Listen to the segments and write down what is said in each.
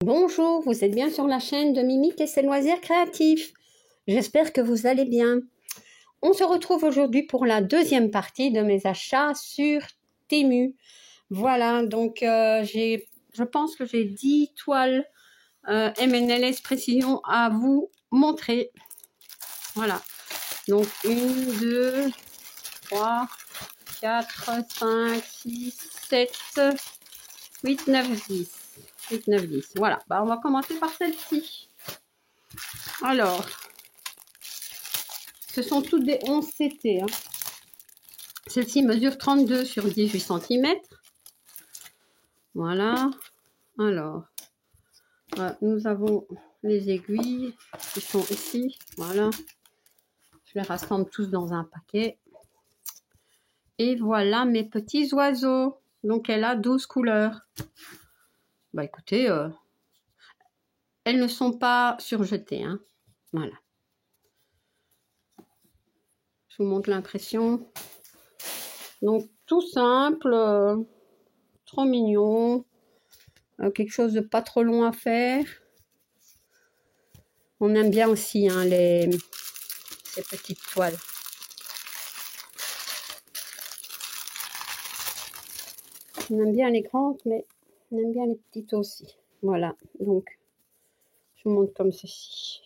Bonjour, vous êtes bien sur la chaîne de Mimique et ses loisirs créatifs. J'espère que vous allez bien. On se retrouve aujourd'hui pour la deuxième partie de mes achats sur Temu. Voilà, donc je pense que j'ai 10 toiles MNLS Précision à vous montrer. Voilà, donc 1, 2, 3, 4, 5, 6, 7, 8, 9, 10. 8, 9, 10. Voilà, on va commencer par celle-ci. Alors, ce sont toutes des 11 CT. Hein. Celle-ci mesure 32 sur 18 cm. Voilà. Alors, nous avons les aiguilles qui sont ici. Voilà. Je les rassemble tous dans un paquet. Et voilà mes petits oiseaux. Donc, elle a 12 couleurs. Écoutez, elles ne sont pas surjetées. Hein. Voilà. Je vous montre l'impression. Donc, tout simple. Trop mignon. Quelque chose de pas trop long à faire. On aime bien aussi hein, ces petites toiles. On aime bien les grandes, mais on aime bien les petites aussi. Voilà, donc je vous montre comme ceci.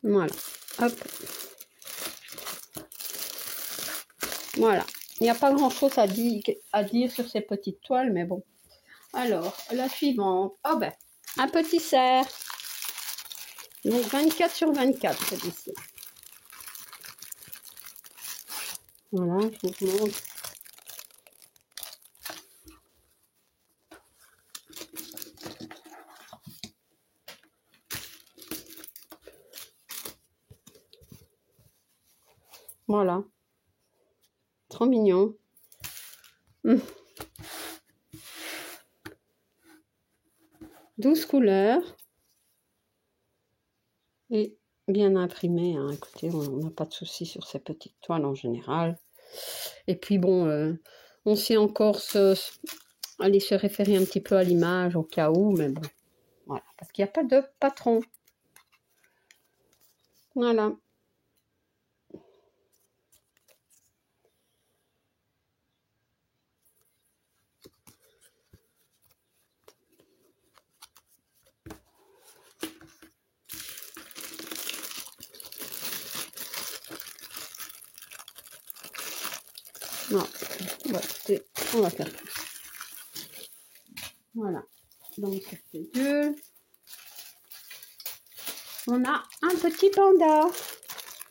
Voilà, hop. Voilà, il n'y a pas grand chose à dire sur ces petites toiles, mais bon. Alors, la suivante. Oh ben, un petit cerf. Donc 24 sur 24, celui-ci. Voilà, je vous montre. Voilà. Trop mignon. 12 couleurs. Et bien imprimé. Hein. Écoutez, on n'a pas de souci sur ces petites toiles en général. Et puis bon, on sait encore aller se référer un petit peu à l'image au cas où, mais bon. Voilà, parce qu'il n'y a pas de patron. Voilà. Non, on va faire tout. Voilà. Donc, ça fait 2. On a un petit panda.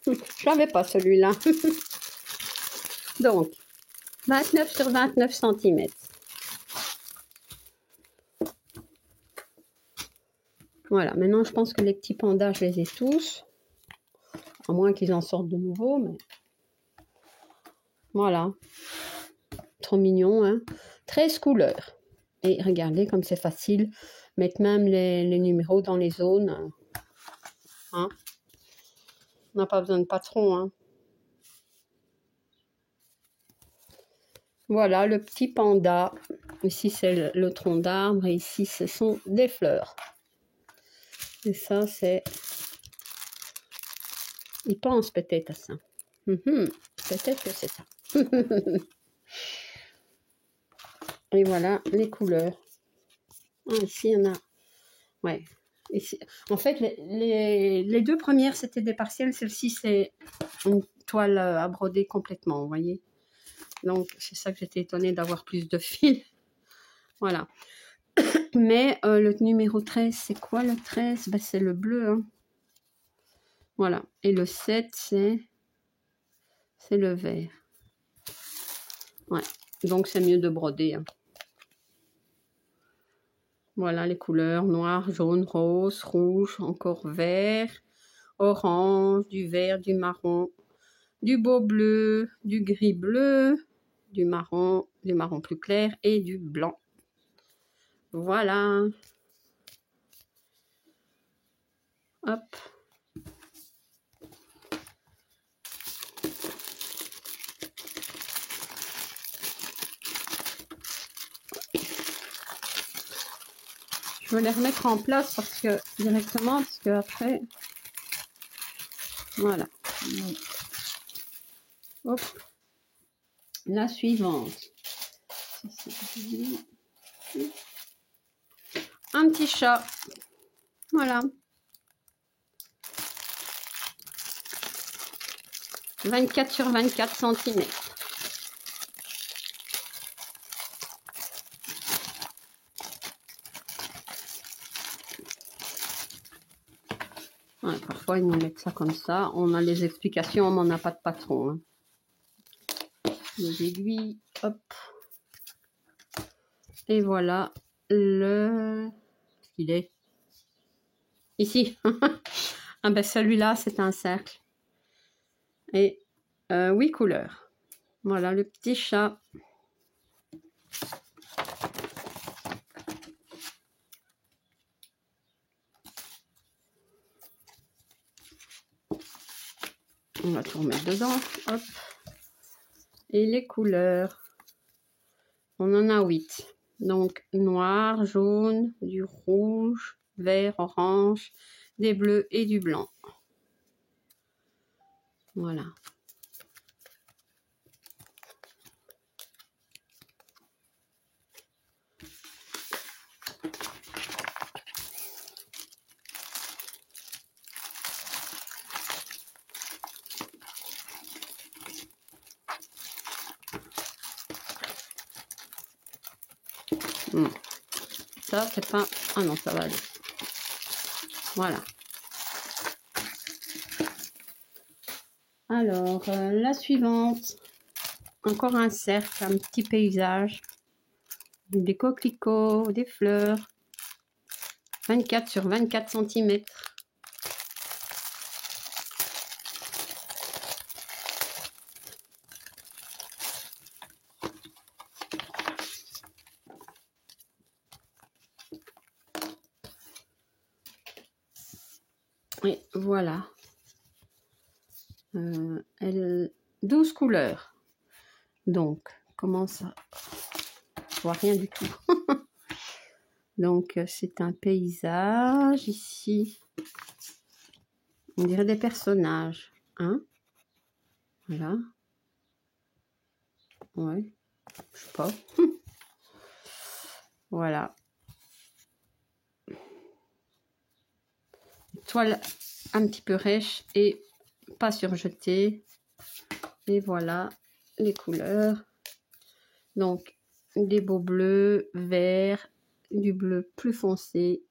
Je l'avais pas celui-là. Donc, 29 sur 29 cm. Voilà, maintenant je pense que les petits pandas, je les ai tous. À moins qu'ils en sortent de nouveau, mais... Voilà. Trop mignon, hein. 13 couleurs. Et regardez comme c'est facile. Mettre même les numéros dans les zones. Hein. On n'a pas besoin de patron, hein. Voilà le petit panda. Ici c'est le tronc d'arbre et ici ce sont des fleurs. Et ça c'est... Il pense peut-être à ça. Peut-être que c'est ça. Et voilà les couleurs. Ah, ici il y en a... Ouais. Ici. En fait les deux premières c'était des partiels. Celle-ci c'est une toile à broder complètement, vous voyez. Donc c'est ça que j'étais étonnée d'avoir plus de fils. Voilà. Mais le numéro 13, c'est quoi le 13? C'est le bleu. Hein. Voilà. Et le 7, c'est le vert. Ouais. Donc, c'est mieux de broder. Hein. Voilà les couleurs. Noir, jaune, rose, rouge, encore vert, orange, du vert, du marron, du beau bleu, du gris bleu, du marron plus clair et du blanc. Voilà. Hop. Je vais les remettre en place parce que directement, parce que après, voilà. Hop. La suivante. Un petit chat. Voilà. 24 sur 24 centimètres. Ouais, parfois, ils nous mettent ça comme ça. On a les explications, on n'en a pas de patron. Hein. Les aiguilles, hop. Et voilà le... Il est ici. Ah ben celui-là, c'est un cercle. Et 8 couleurs. Voilà le petit chat. On va tout remettre dedans. Hop. Et les couleurs. On en a 8. Donc noir, jaune, du rouge, vert, orange, des bleus et du blanc. Voilà. Ça, c'est pas... Ah non, ça va aller. Voilà. Alors, la suivante. Encore un cercle, un petit paysage. Des coquelicots, des fleurs. 24 sur 24 centimètres. Et voilà. 12 couleurs. Donc, comment ça? Je vois rien du tout. Donc, c'est un paysage ici. On dirait des personnages. Hein? Voilà. Ouais. Je sais pas. Voilà. Toile un petit peu rêche et pas surjetée. Et voilà les couleurs. Donc, des beaux bleus, verts, du bleu plus foncé,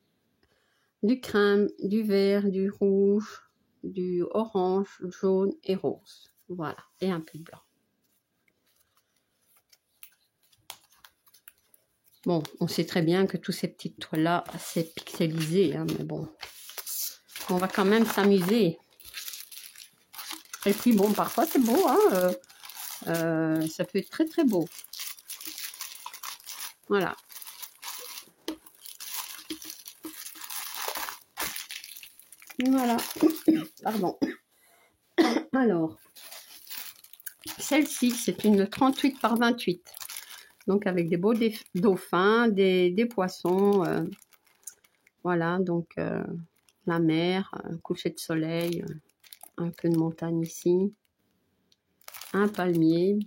du crème, du vert, du rouge, du orange, jaune et rose. Voilà, et un peu de blanc. Bon, on sait très bien que tous ces petites toiles-là, c'est pixelisé, hein, mais bon, on va quand même s'amuser. Et puis bon, parfois c'est beau, hein, ça peut être très très beau. Voilà. Voilà. Pardon. Alors, celle-ci, c'est une 38 par 28. Donc, avec des beaux dauphins, des poissons. Voilà, donc la mer, un coucher de soleil, un peu de montagne ici. Un palmier.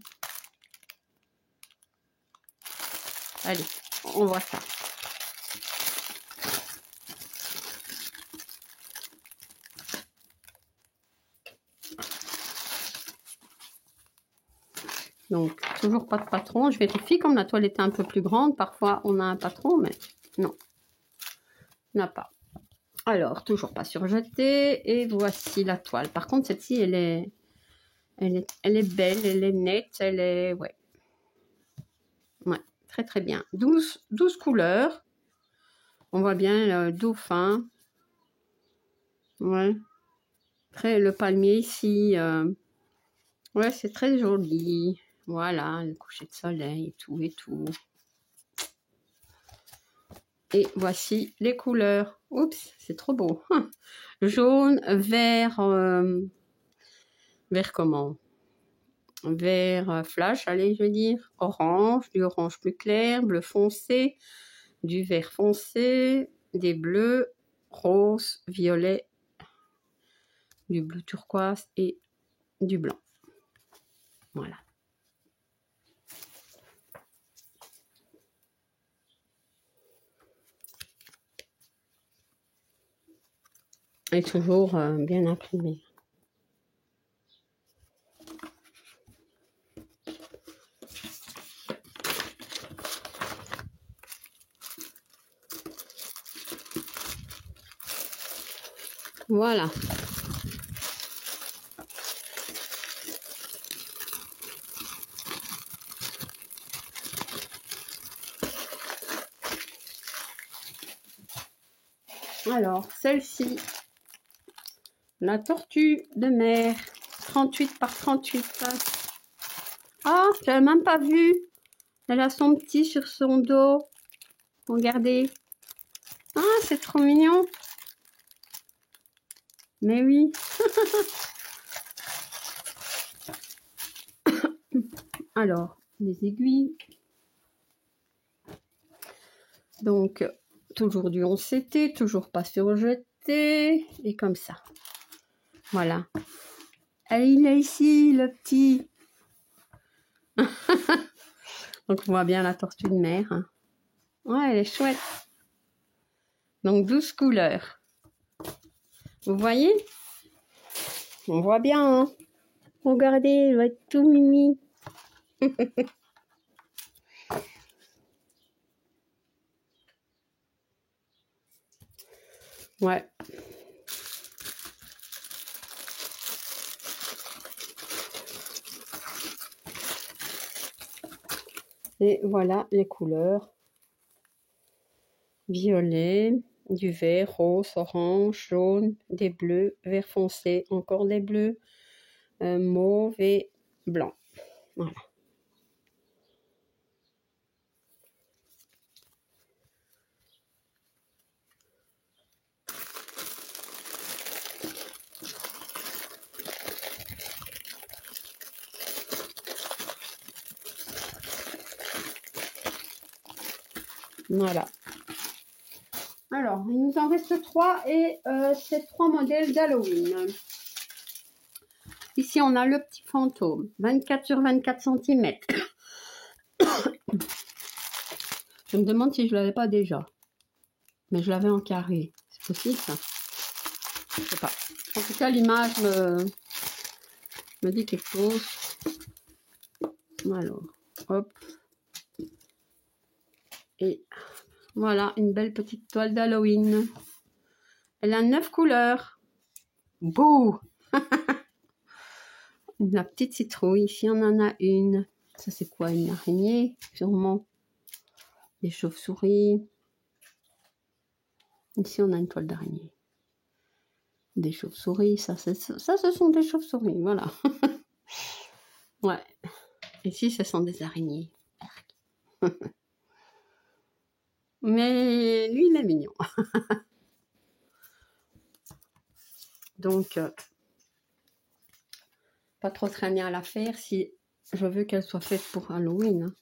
Allez, on voit ça. Donc, toujours pas de patron. Je vérifie, comme la toile était un peu plus grande, parfois on a un patron, mais non, on n'a pas. Alors, toujours pas surjeté. Et voici la toile. Par contre, celle-ci, elle est belle, elle est nette, elle est... Ouais, très très bien. 12 couleurs. On voit bien le dauphin. Ouais. Le palmier ici. Ouais, c'est très joli. Voilà, le coucher de soleil et tout et tout. Et voici les couleurs. Oups, c'est trop beau. Jaune, vert, vert comment? Vert flash, allez, je veux dire. Orange, du orange plus clair, bleu foncé, du vert foncé, des bleus, rose, violet, du bleu turquoise et du blanc. Voilà. Et toujours bien imprimé. Voilà. Alors, celle-ci, la tortue de mer, 38 par 38. Ah, je l'avais même pas vue. Elle a son petit sur son dos. Regardez. Ah, c'est trop mignon. Mais oui. Alors, les aiguilles. Donc, toujours du 11 CT, toujours pas surjeté. Et comme ça. Voilà. Et il est ici, le petit. Donc, on voit bien la tortue de mer. Hein. Ouais, elle est chouette. Donc, 12 couleurs. Vous voyez? On voit bien, hein? Regardez, elle va être tout mimi. Ouais. Et voilà les couleurs. Violet, du vert, rose, orange, jaune, des bleus, vert foncé, encore des bleus, mauve et blanc. Voilà. Voilà. Alors, il nous en reste 3 et c'est 3 modèles d'Halloween. Ici, on a le petit fantôme, 24 sur 24 cm. Je me demande si je ne l'avais pas déjà. Mais je l'avais en carré. C'est possible, ça? Je sais pas. En tout cas, l'image me dit quelque chose. Alors, hop. Et voilà, une belle petite toile d'Halloween. Elle a 9 couleurs. Bouh! La petite citrouille, ici on en a une. Ça c'est quoi, une araignée? Sûrement. Des chauves-souris. Ici on a une toile d'araignée. Des chauves-souris, ça ce sont des chauves-souris, voilà. Ouais. Ici ce sont des araignées. Mais lui il est mignon. Donc, pas trop traîner à la faire si je veux qu'elle soit faite pour Halloween.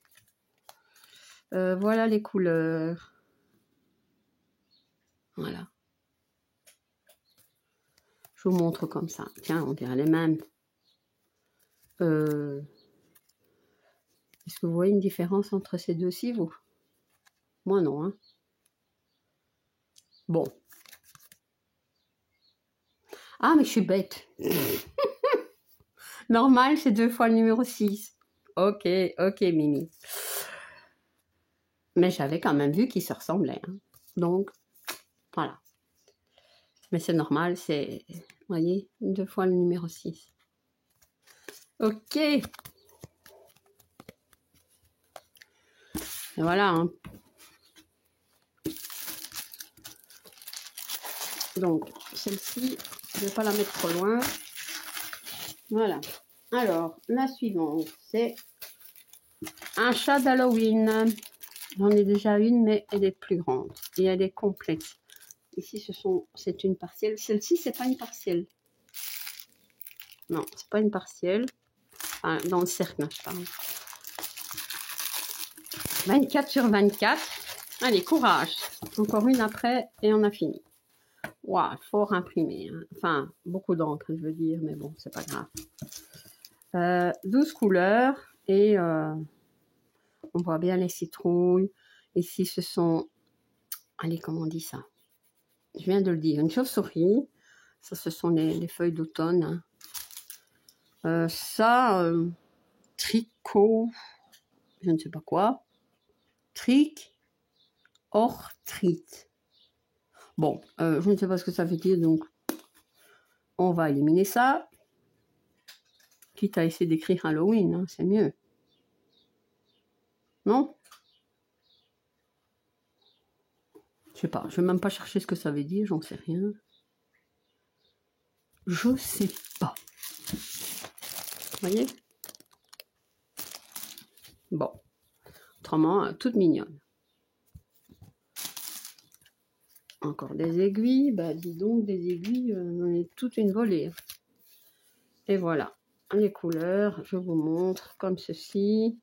Hein. Voilà les couleurs. Voilà. Je vous montre comme ça. Tiens, on dirait les mêmes. Est-ce que vous voyez une différence entre ces deux-ci, vous? Moi, non. Hein. Bon. Ah, mais je suis bête. Normal, c'est 2 fois le numéro 6. Ok, Mimi. Mais j'avais quand même vu qu'ils se ressemblaient. Hein. Donc, voilà. Mais c'est normal, c'est, vous voyez, 2 fois le numéro 6. Ok. Et voilà. Hein. Donc, celle-ci, je ne vais pas la mettre trop loin. Voilà. Alors, la suivante, c'est un chat d'Halloween. J'en ai déjà une, mais elle est plus grande et elle est complète. Ici, c'est une partielle. Celle-ci, c'est pas une partielle. Non, c'est pas une partielle. Enfin, dans le cercle, je parle. 24 sur 24. Allez, courage. Encore une après et on a fini. Waouh, fort imprimé. Hein. Enfin, beaucoup d'encre, je veux dire, mais bon, c'est pas grave. 12 couleurs et on voit bien les citrouilles. Ici, ce sont... Allez, comment on dit ça? Je viens de le dire. Une chauve-souris. Ça, ce sont les feuilles d'automne. Hein. Tricot. Je ne sais pas quoi. Tric. Orthrite. Bon, je ne sais pas ce que ça veut dire, donc on va éliminer ça. Quitte à essayer d'écrire Halloween, hein, c'est mieux. Non? Je sais pas, je vais même pas chercher ce que ça veut dire, j'en sais rien. Je sais pas. Vous voyez? Bon. Autrement, toute mignonne. Encore des aiguilles, bah dis donc, des aiguilles, on est toute une volée. Et voilà, les couleurs, je vous montre comme ceci.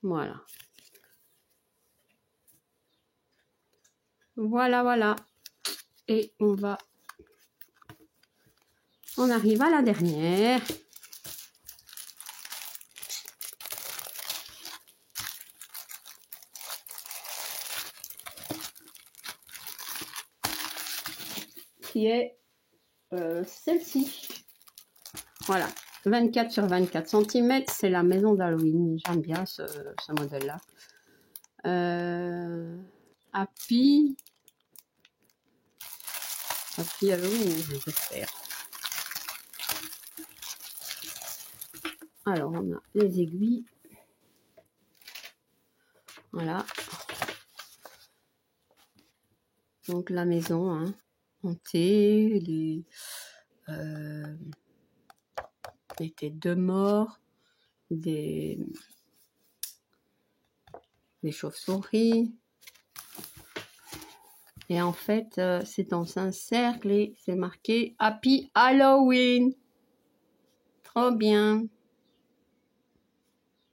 Voilà. Voilà, voilà. Et on arrive à la dernière. Qui est celle-ci. Voilà, 24 sur 24 cm, c'est la maison d'Halloween. J'aime bien ce modèle-là. Happy Halloween, j'espère. Alors, on a les aiguilles. Voilà. Donc, la maison, hein, hantée, les têtes de mort, des chauves-souris. Et en fait, c'est dans un cercle et c'est marqué Happy Halloween. Trop bien.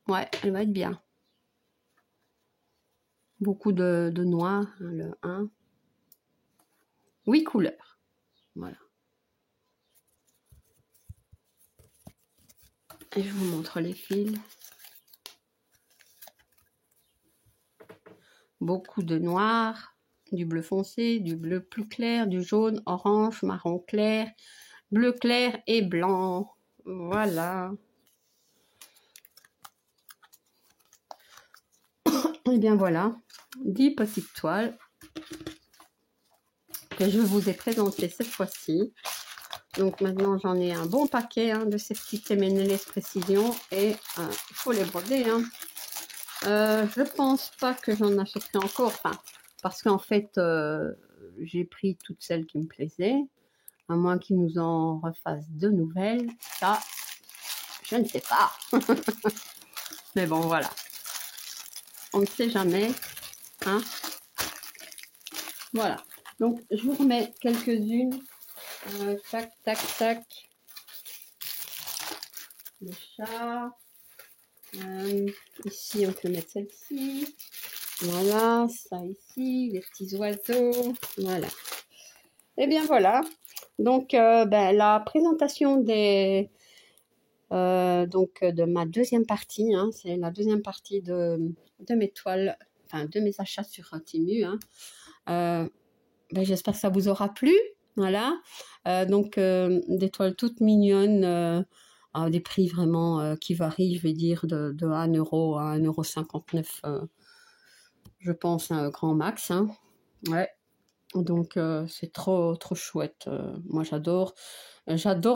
Ouais, elle va être bien. Beaucoup de noir, hein, le 1. 8 couleurs. Voilà. Et je vous montre les fils. Beaucoup de noir, du bleu foncé, du bleu plus clair, du jaune, orange, marron clair, bleu clair et blanc. Voilà. Et bien voilà, 10 petites toiles que je vous ai présentées cette fois-ci. Donc maintenant j'en ai un bon paquet hein, de ces petites MNLS précision et il faut les broder. Hein. Je pense pas que j'en achèterai encore, enfin, parce qu'en fait j'ai pris toutes celles qui me plaisaient, à moins qu'ils nous en refassent de nouvelles. Ça, je ne sais pas. Mais bon, voilà. On ne sait jamais. Hein. Voilà. Donc, je vous remets quelques-unes. Tac, tac, tac. Le chat. Ici, on peut mettre celle-ci. Voilà, ça ici, les petits oiseaux. Voilà. Et bien, voilà. Donc, la présentation des... de ma deuxième partie, hein, c'est la deuxième partie de mes toiles, enfin de mes achats sur Temu. Hein. J'espère que ça vous aura plu. Voilà. Des toiles toutes mignonnes, à des prix vraiment qui varient, je vais dire, de 1 € à 1,59 €, je pense, un grand max. Hein. Ouais. Donc, c'est trop chouette. Moi, j'adore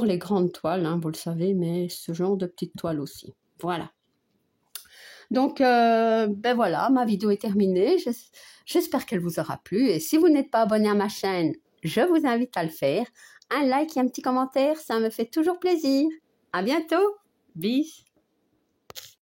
les grandes toiles, hein, vous le savez, mais ce genre de petites toiles aussi. Voilà. Donc, voilà, ma vidéo est terminée. J'espère qu'elle vous aura plu. Et si vous n'êtes pas abonné à ma chaîne, je vous invite à le faire. Un like et un petit commentaire, ça me fait toujours plaisir. À bientôt. Bis.